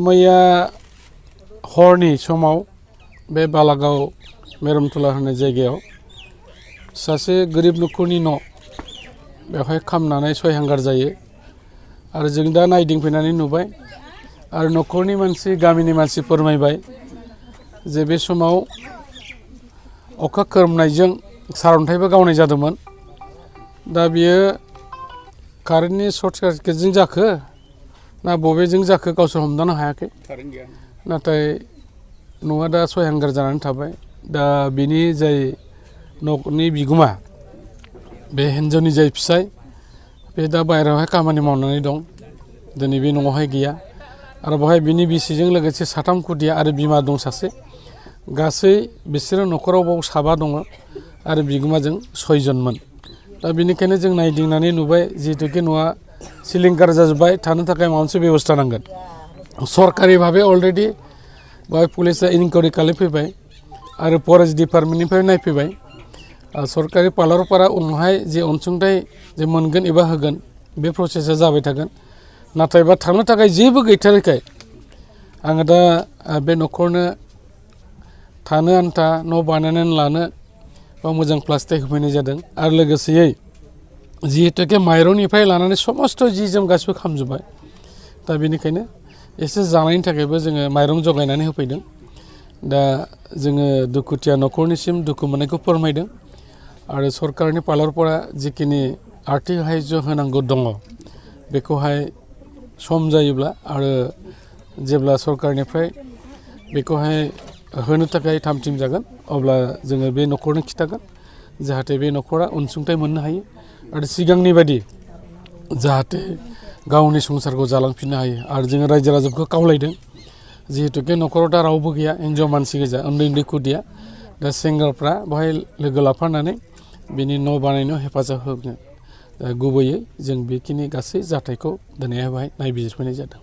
मैया हरनि समाव बे बालागाव मेरमतला होननाय जायगायाव सासे गोरिब नखरनि न' बेवहाय खामनानै सयहांगार जायो आरो जों दा नायदिंफैनानै नुबाय आरो नखरनि मानसि गामिनि मानसि फोरमायबाय जे बे समाव अखा खोरोमनायजों सारअन्थाइबो गावनाय जादोंमोन। दा बियो कारेन्टनि सर्ट सार्किटजों जाखो ना बबेजों जाखो गावसोर हमदांनो हायाखै। नाथाय न'आ दा सयहांगार जानानै थाबाय। दा बिनि जाय न'नि बिगोमा बे हिन्जावनि जाय फिसाय बे दा बाहेरायावहाय खामानि मावनानै दं, दिनै बे न'आवहाय गैया आरो बेवहाय बिनि बिसिजों लोगोसे साथाम खुदिया आरो बिमा दं सासे, गासै बिसोरो न'खराव बाव साबा दङ आरो बिगोमाजों सयजनमोन। दा बेनिखायनो जों नायदिंनानै नुबाय जिहेतुके न'आ सिलिंखार जाजोब्बाय, थानो थाखाय माबा मोनसे बेबस्था नांगोन। सरकारि भाबे अलरेडि बेवहाय पुलिसा इनकुवारि खालामफैबाय आरो फरेस्ट डिपार्टमेन्टनिफ्राय नायफैबाय। सरकारि पालारफोरा उनावहाय जे अनसुंथाइ जे मोनगोन एबा होगोन बे प्रसेसा जाबाय थागोन। नाथायबा थानो थाखाय जेबो गैथारैखाय आङो दा बे न'खरनो थानो आन्था न' बानायनानै लानो बा मोजां प्लास्टिक होफैनाय जादों आरो लोगोसेयै जिहेतुके माइरंनिफ्राय लानानै समस्त जि जोम गासिबो खामजोब्बाय। दा बेनिखायनो एसे जानायनि थाखायबो जोङो माइरं जगायनानै होफैदों। दा जोङो दुखुथिया न'खरनिसिम दुखु मोननायखौ फोरमायदों आरो सरकारनि पालारफोरा जिखिनि आर्थिक साहाय्य होनांगौ दङ बेखौहाय सम जायोब्ला आरो जेब्ला सरकारनिफ्राय बेखौहाय होनो थाखाय थामथिम जागोन अब्ला जोङो बे न'खरनो खिथागोन जाहाथे बे न'खरा अनसुंथाइ मोननो हायो आरो सिगांनि बायदि जाहाथे गावनि संसारखौ जालांफिननो हायो। आरो जोङो रायजो राजाखौ खावलायदों जिहेतुके न'खराव दा रावबो गैया, हिन्जाव मानसि गोजा, उन्दै उन्दै खुदिया। दा सेंग्राफ्रा बेवहाय लोगो लाफानानै बिनि न' बानायनायाव हेफाजाब होगोन। दा गुबैयै जों बेखिनि गासै जाथायखौ दिनैहाय बेवहाय नायबिजिरफैनाय जादों।